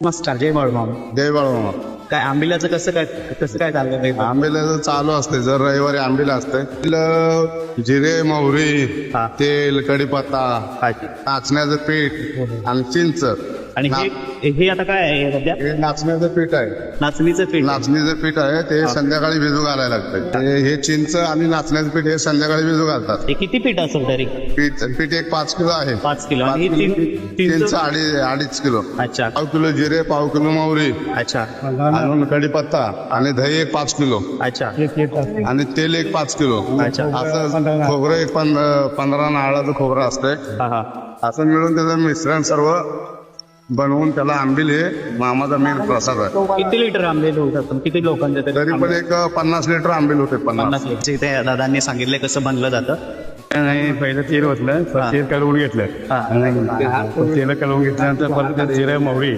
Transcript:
नमस्कार, जय बाळूमामा. जय बाळूमामा. काय आंबिलाचं कसं काय चाललं? आंबेला चालू असते, जर रविवारी आंबेला असते. जिरे, मोहरी, हा. तेल, कढीपत्ता, नाचण्याचं पीठ आणि चिंच. आणि हे आता काय आहे सध्या? हे नाचण्याचं पीठ आहे. नाचणीचं पीठ. नाचणीचं पीठ आहे, ते संध्याकाळी भिजू घालायला लागतं. हे चिंच आणि नाचण्याचं पीठ हे संध्याकाळी भिजू घालतात. हे किती पीठ असेल तरी? पीठ एक 5 किलो आहे. 5 किलो. आणि ही चिंच अडीच किलो. अच्छा पाव किलो जिरे, पाव किलो मोहरी, अच्छा आणि कढीपत्ता आणि दही एक 5 किलो अच्छा आणि तेल एक 5 किलो. अच्छा. असं खोबरं एक 15 नारळाचं खोबरं असतंय. हा हा. असं मिळून त्याचं मिश्रण सर्व बनवून त्याला आंबील हे मामाचा मेन प्रसाद आहे. किती लिटर आंबे होत असतात? किती लोकांचे तरी पण एक 50 लिटर आंबील होते. 50 लिटर. इथे दादांनी सांगितलं कसं बनलं जातं. नाही, पहिलं तेल होतलं, तेल कलवून घेतलं. तेल कलवून घेतल्यानंतर परत जिरे, मोहरी